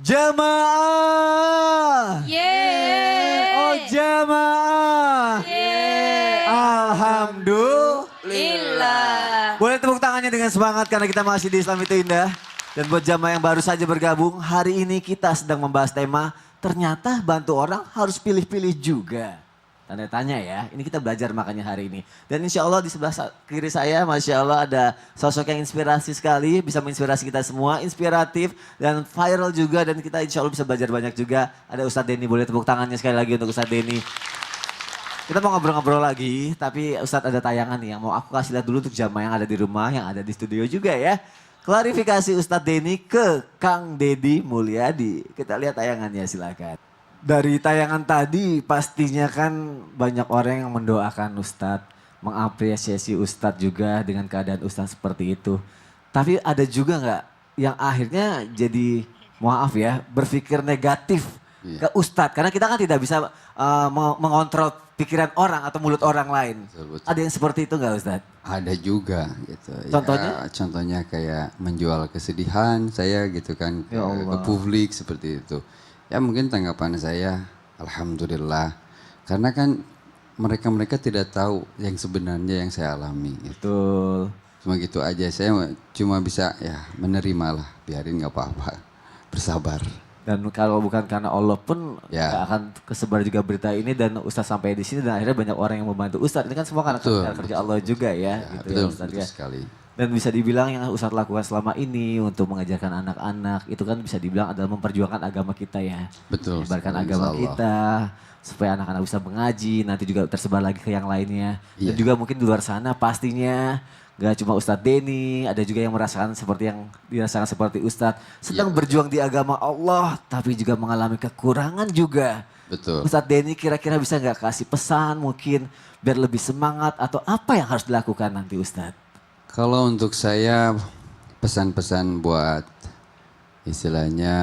Jamaah. Yeay. Oh jamaah. Yeay. Alhamdulillah. Boleh tepuk tangannya dengan semangat karena kita masih di Islam Itu Indah. Dan buat jamaah yang baru saja bergabung, hari ini kita sedang membahas tema ternyata bantu orang harus pilih-pilih juga. Tanda tanya ya, ini kita belajar makanya hari ini. Dan insya Allah di sebelah kiri saya, Masya Allah ada sosok yang inspirasi sekali, bisa menginspirasi kita semua, inspiratif dan viral juga. Dan kita insya Allah bisa belajar banyak juga. Ada Ustadz Denny, boleh tepuk tangannya sekali lagi untuk Ustadz Denny. Kita mau ngobrol-ngobrol lagi, tapi Ustadz ada tayangan nih yang mau aku kasih lihat dulu untuk jamaah yang ada di rumah, yang ada di studio juga ya. Klarifikasi Ustadz Denny ke Kang Deddy Mulyadi. Kita lihat tayangannya silakan. Dari tayangan tadi pastinya kan banyak orang yang mendoakan Ustadz, mengapresiasi Ustadz juga dengan keadaan Ustadz seperti itu. Tapi ada juga nggak yang akhirnya jadi, maaf ya, berpikir negatif ke Ustadz. Karena kita kan tidak bisa mengontrol pikiran orang atau mulut orang lain. Betul. Ada yang seperti itu nggak Ustadz? Ada juga gitu. Contohnya? Ya, contohnya kayak menjual kesedihan saya gitu kan Ya Allah. ke publik seperti itu. Ya mungkin tanggapan saya, alhamdulillah. Karena kan mereka tidak tahu yang sebenarnya yang saya alami. Gitu. Betul. Cuma gitu aja, saya cuma bisa ya menerima lah, biarin nggak apa-apa, bersabar. Dan kalau bukan karena Allah pun Ya. nggak akan kesebar juga berita ini dan Ustadz sampai di sini dan akhirnya banyak orang yang membantu Ustadz. Ini kan semua karena Betul, kerja Allah juga ya, Ya, gitu betul, ya Ustadz betul ya. sekali. Dan bisa dibilang yang Ustadz lakukan selama ini untuk mengajarkan anak-anak itu kan bisa dibilang adalah memperjuangkan agama kita ya. Betul. Menyebarkan sekali, agama insya Allah. kita supaya anak-anak bisa mengaji, nanti juga tersebar lagi ke yang lainnya. Dan Iya. juga mungkin di luar sana pastinya gak cuma Ustadz Denny, ada juga yang merasakan seperti yang dirasakan seperti Ustadz. Sedang Iya, berjuang di agama Allah tapi juga mengalami kekurangan juga. Betul. Ustadz Denny kira-kira bisa nggak kasih pesan mungkin biar lebih semangat atau apa yang harus dilakukan nanti Ustadz? Kalau untuk saya pesan-pesan buat istilahnya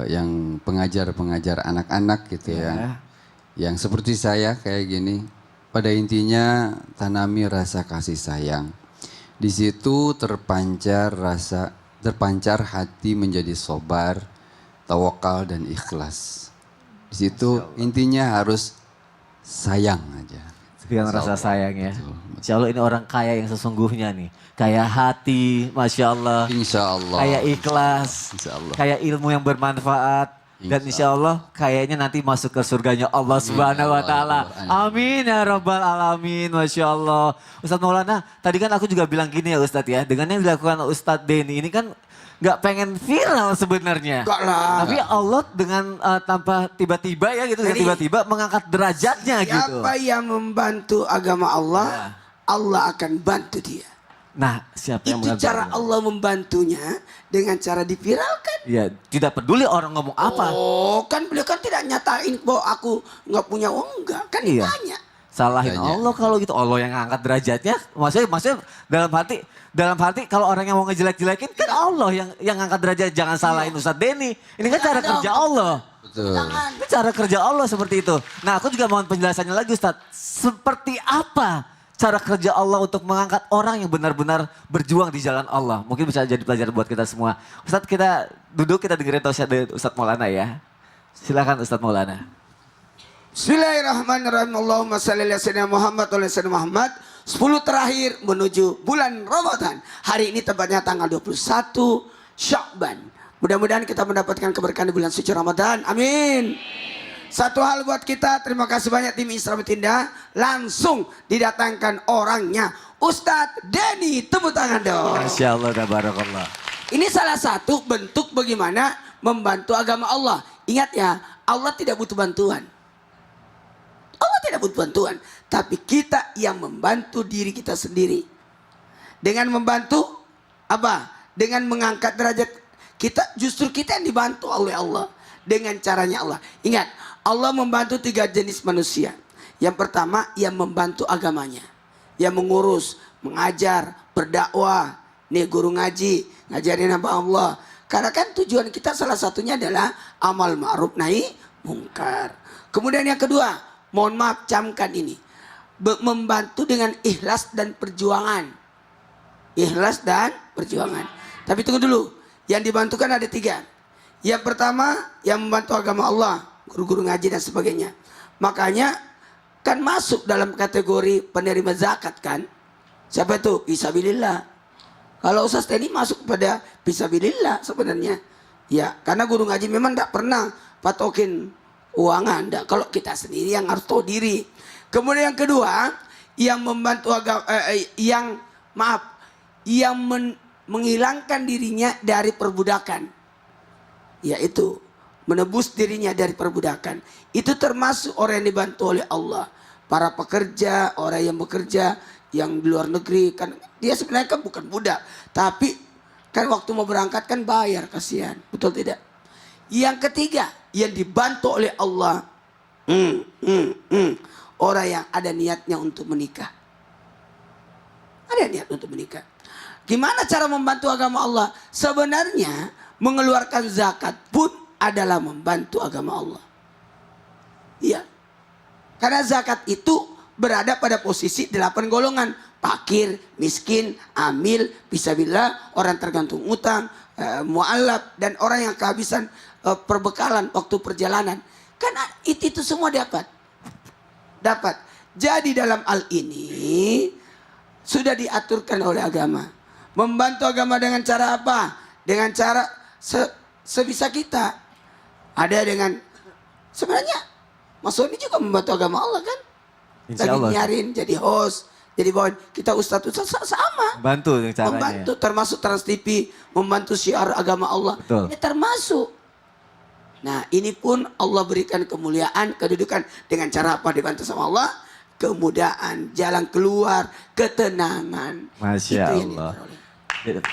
yang pengajar-pengajar anak-anak gitu ya. Yang seperti saya kayak gini. Pada intinya tanami rasa kasih sayang. Di situ terpancar hati menjadi sobar, tawakal dan ikhlas. Di situ intinya harus sayang aja. Dengan Insya rasa Allah. sayang ya. Betul, Insya Allah ini orang kaya yang sesungguhnya nih. Kaya hati, Masya Allah. Insya Allah. Kaya ikhlas. Insya Allah. Kaya ilmu yang bermanfaat. Dan insya Allah kayaknya nanti masuk ke surganya Allah Subhanahu wa Ta'ala. Amin ya Rabbal Alamin. Masya Allah. Ustadz Maulana, tadi kan aku juga bilang gini ya Ustadz ya. Dengan yang dilakukan Ustadz Denny ini kan gak pengen viral sebenarnya. Enggak lah. Tapi Allah dengan tanpa tiba-tiba ya gitu. Jadi, Tiba-tiba mengangkat derajatnya gitu. Siapa yang membantu agama Allah, Allah akan bantu dia. Nah siapa yang Itu mengangkat cara Allah membantunya dengan cara diviralkan. Ya tidak peduli orang ngomong apa. Oh, kan beliau kan tidak nyatain bahwa aku nggak punya uang, enggak. Kan Iya. ditanya. Salahin Tanya. Allah kalau gitu. Allah yang ngangkat derajatnya. Maksudnya dalam hati kalau orang yang mau ngejelek-jelekin kan Allah yang ngangkat derajat. Jangan salahin Ustadz Denny. Ini kan cara Jangan kerja dong. Allah. Betul. Ini cara kerja Allah seperti itu. Nah aku juga mohon penjelasannya lagi Ustadz. Seperti apa cara kerja Allah untuk mengangkat orang yang benar-benar berjuang di jalan Allah. Mungkin bisa jadi pelajaran buat kita semua. Ustadz kita duduk, kita dengerin tausiah dari Ustadz Maulana ya. Silakan Ustadz Maulana. Bismillahirrahmanirrahim. Allahumma shalli ala sayyidina Muhammad wa ala sayyidina Muhammad. 10 terakhir menuju bulan Ramadan. Hari ini tepatnya tanggal 21 Syakban. Mudah-mudahan kita mendapatkan keberkahan di bulan suci Ramadan. Amin. Satu hal buat kita, terima kasih banyak tim Islam Tindak. Langsung didatangkan orangnya. Ustadz Denny, tepuk tangan dong. Masya Allah, tabarakallah. Ini salah satu bentuk bagaimana membantu agama Allah. Ingat ya, Allah tidak butuh bantuan. Allah tidak butuh bantuan. Tapi kita yang membantu diri kita sendiri. Dengan membantu, apa? Dengan mengangkat derajat kita, justru kita yang dibantu oleh Allah. Dengan caranya Allah. Ingat, Allah membantu 3 jenis manusia. Yang pertama, yang membantu agamanya. Yang mengurus, mengajar, berdakwah. Nih guru ngaji, ngajarin apa Allah. Karena kan tujuan kita salah satunya adalah amal ma'ruf nahi mungkar. Kemudian yang kedua, mohon maaf camkan ini. Membantu dengan ikhlas dan perjuangan. Ikhlas dan perjuangan. Tapi tunggu dulu, yang dibantukan ada 3. Yang pertama, yang membantu agama Allah, guru-guru ngaji dan sebagainya. Makanya kan masuk dalam kategori penerima zakat kan? Siapa itu? Fisabilillah. Kalau Ustaz Teddy masuk pada fisabilillah sebenarnya. Ya, karena guru ngaji memang tidak pernah patokin uangan. Enggak. Kalau kita sendiri yang harus tahu diri. Kemudian yang kedua, yang membantu agama, menghilangkan dirinya dari perbudakan. Yaitu menebus dirinya dari perbudakan. Itu termasuk orang yang dibantu oleh Allah. Para pekerja, orang yang bekerja, yang di luar negeri. Kan dia sebenarnya kan bukan budak. Tapi kan waktu mau berangkat kan bayar, kasihan. Betul tidak? Yang ketiga, yang dibantu oleh Allah. Orang yang ada niatnya untuk menikah. Ada niat untuk menikah. Gimana cara membantu agama Allah? Sebenarnya mengeluarkan zakat pun adalah membantu agama Allah. Iya. Karena zakat itu berada pada posisi 8 golongan. Fakir, miskin, amil, fisabilillah, orang tergantung utang, mu'allaf, dan orang yang kehabisan perbekalan waktu perjalanan. Karena itu semua dapat. Jadi dalam hal ini sudah diaturkan oleh agama. Membantu agama dengan cara apa? Dengan cara sebisa kita. Ada dengan sebenarnya Mas Sony juga membantu agama Allah kan? Insya Allah. Lagi nyarin jadi host, jadi bawain kita ustadz sama. Bantu dengan caranya. Membantu termasuk Trans TV, membantu syiar agama Allah. Betul. Ini termasuk. Nah, ini pun Allah berikan kemuliaan, kedudukan dengan cara apa dibantu sama Allah? Kemudahan, jalan keluar, ketenangan. Masya Itu yang Allah. diperoleh.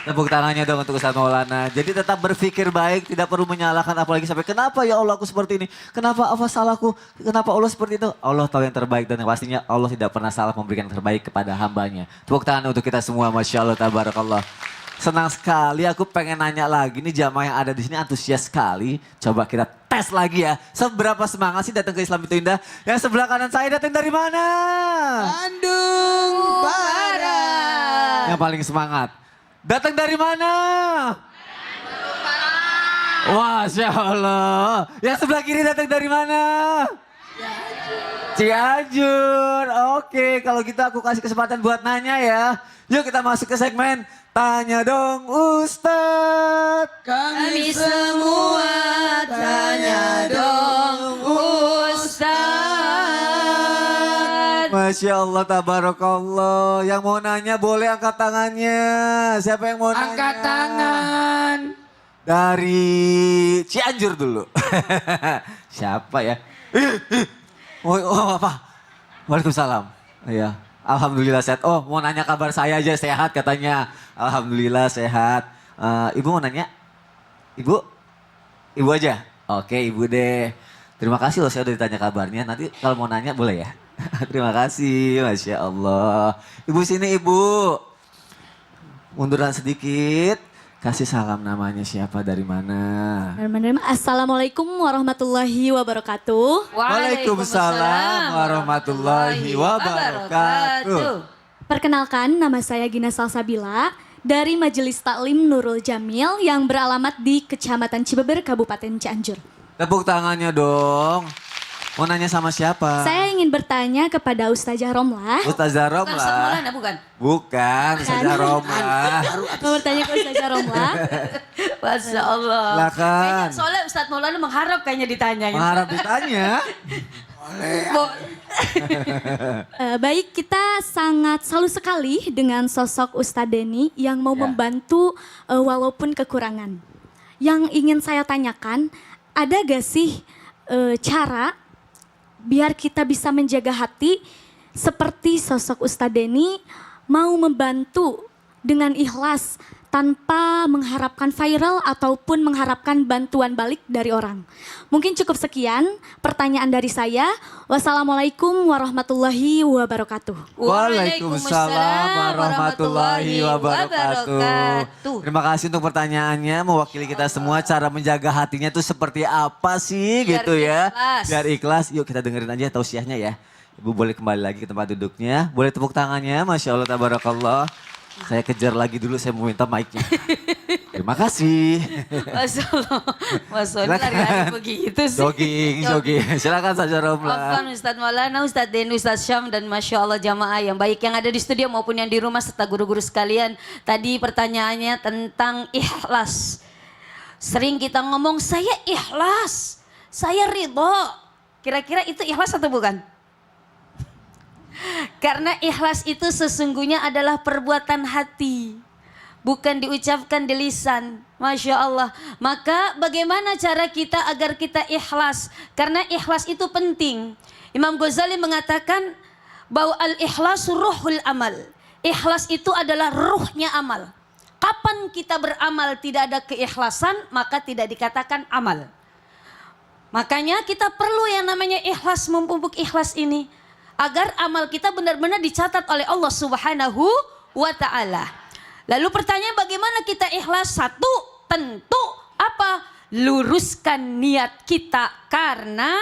Tepuk tangannya dong untuk Ustaz Maulana. Jadi tetap berpikir baik, tidak perlu menyalahkan apalagi sampai kenapa ya Allah aku seperti ini? Kenapa apa salahku? Kenapa Allah seperti itu? Allah tahu yang terbaik dan yang pastinya Allah tidak pernah salah memberikan yang terbaik kepada hambanya. Tepuk tangan untuk kita semua, Masya Allah, Tabarakallah. Senang sekali, aku pengen nanya lagi nih jamaah yang ada di sini antusias sekali. Coba kita tes lagi ya. Seberapa semangat sih datang ke Islam Itu Indah? Yang sebelah kanan saya datang dari mana? Bandung Barat. Yang paling semangat. Datang dari mana? Masya Allah. Yang sebelah kiri datang dari mana? Cianjur. Oke, kalau gitu aku kasih kesempatan buat nanya ya. Yuk kita masuk ke segmen Tanya Dong Ustadz. Kami semua tanya dong Ustaz. Masya Allah, tabarakallah. Yang mau nanya boleh angkat tangannya. Siapa yang mau nanya? Angkat tangan. Dari Cianjur dulu. Siapa ya? Oh, apa? Waalaikumsalam. Iya. Alhamdulillah sehat. Oh, mau nanya kabar saya aja sehat katanya. Alhamdulillah sehat. Ibu mau nanya? Ibu? Ibu aja? Oke, ibu deh. Terima kasih loh saya udah ditanya kabarnya. Nanti kalau mau nanya boleh ya? Terima kasih, Masya Allah. Ibu sini ibu. Munduran sedikit. Kasih salam namanya siapa dari mana? Assalamualaikum warahmatullahi wabarakatuh. Waalaikumsalam warahmatullahi wabarakatuh. Perkenalkan, nama saya Gina Salsabila dari Majelis Taklim Nurul Jamil yang beralamat di Kecamatan Cibeber, Kabupaten Cianjur. Tepuk tangannya dong. Mau nanya sama siapa? Saya ingin bertanya kepada Ustazah Romlah. Ustazah Bukan Ustaz Romlah. Maulana, bukan? Bukan, Ustazah Romlah. Mau bertanya ke Ustazah Romlah. Masya Allah. Silakan. Kayaknya soalnya Ustaz Maulana mengharap kayaknya ditanya. Gitu. Mengharap ditanya. Baik, kita sangat salut sekali dengan sosok Ustadz Denny yang mau Ya. membantu walaupun kekurangan. Yang ingin saya tanyakan, ada gak sih cara biar kita bisa menjaga hati seperti sosok Ustadz Denny mau membantu dengan ikhlas tanpa mengharapkan viral ataupun mengharapkan bantuan balik dari orang. Mungkin cukup sekian pertanyaan dari saya. Wassalamualaikum warahmatullahi wabarakatuh. Waalaikumsalam warahmatullahi wabarakatuh. Terima kasih untuk pertanyaannya. Mewakili kita semua cara menjaga hatinya itu seperti apa sih Biar gitu ya. ikhlas. Biar ikhlas. Yuk kita dengerin aja tausiahnya ya. Ibu boleh kembali lagi ke tempat duduknya. Boleh tepuk tangannya. Masya Allah, tabarakallah. Saya kejar lagi dulu, saya mau minta mic-nya. Terima kasih. Masya Allah. Masya Allah, Silakan. hari-hari begitu sih. Jogging. Silakan saja Romla. Afwan Ustadz Maulana, Ustadz Deni, Ustadz Syam, dan Masya Allah jamaah yang baik yang ada di studio maupun yang di rumah serta guru-guru sekalian. Tadi pertanyaannya tentang ikhlas. Sering kita ngomong, saya ikhlas, saya ridho. Kira-kira itu ikhlas atau bukan? Karena ikhlas itu sesungguhnya adalah perbuatan hati. Bukan diucapkan di lisan. Masya Allah. Maka bagaimana cara kita agar kita ikhlas? Karena ikhlas itu penting. Imam Ghazali mengatakan bahwa al-ikhlasu ruhul amal. Ikhlas itu adalah ruhnya amal. Kapan kita beramal tidak ada keikhlasan, maka tidak dikatakan amal. Makanya kita perlu yang namanya ikhlas, memupuk ikhlas ini. Agar amal kita benar-benar dicatat oleh Allah Subhanahu wa ta'ala. Lalu pertanyaan bagaimana kita ikhlas? Satu, tentu apa? Luruskan niat kita karena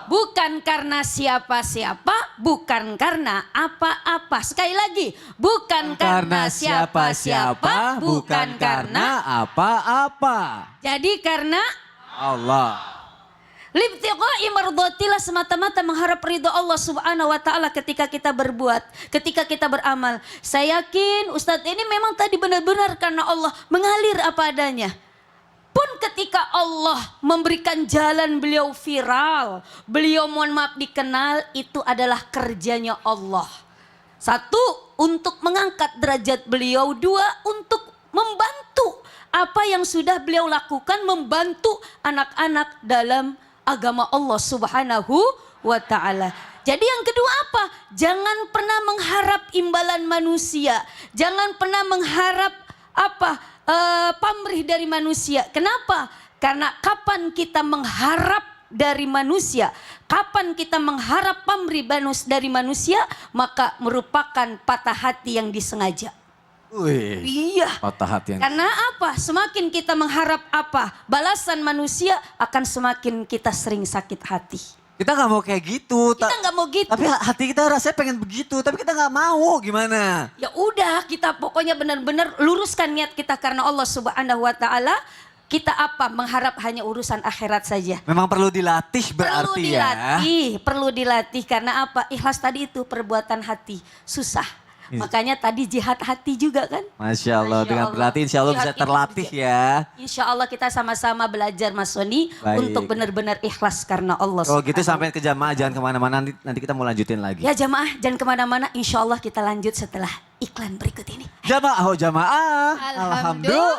bukan karena siapa-siapa, bukan karena apa-apa. Sekali lagi, bukan karena siapa-siapa, bukan karena apa-apa. jadi karena Allah. libtiqa'i mardhatillah, semata-mata mengharap ridho Allah Subhanahu wa taala ketika kita berbuat, ketika kita beramal. Saya yakin Ustadz ini memang tadi benar-benar karena Allah mengalir apa adanya. Pun ketika Allah memberikan jalan beliau viral, beliau mohon maaf dikenal, itu adalah kerjanya Allah. Satu, untuk mengangkat derajat beliau. Dua, untuk membantu apa yang sudah beliau lakukan, membantu anak-anak dalam agama Allah Subhanahu wa ta'ala. Jadi yang kedua apa? Jangan pernah mengharap imbalan manusia. Jangan pernah mengharap pamrih dari manusia. Kenapa? Karena kapan kita mengharap dari manusia, kapan kita mengharap pamrih dari manusia, maka merupakan patah hati yang disengaja. Wih, Iya. patah hati yang... Karena apa? Semakin kita mengharap balasan manusia, akan semakin kita sering sakit hati. Kita nggak mau kayak gitu. Kita nggak mau gitu. Tapi hati kita rasanya pengen begitu, tapi kita nggak mau. Gimana? Ya udah, kita pokoknya benar-benar luruskan niat kita karena Allah Subhanahu wa taala. Kita mengharap hanya urusan akhirat saja. Memang perlu dilatih berarti Perlu dilatih karena apa? Ikhlas tadi itu perbuatan hati, susah. Makanya tadi jihad hati juga kan? Masya Allah, Masya dengan Allah. berlatih insya Allah Jihad bisa itu terlatih bisa. ya. Insya Allah kita sama-sama belajar Mas Soni Baik. untuk benar-benar ikhlas karena Allah. Kalau gitu Subhanahu. sampai ke jamaah jangan kemana-mana, nanti kita mau lanjutin lagi. Ya jamaah jangan kemana-mana, insya Allah kita lanjut setelah iklan berikut ini. Jamaah, oh jamaah. Alhamdulillah.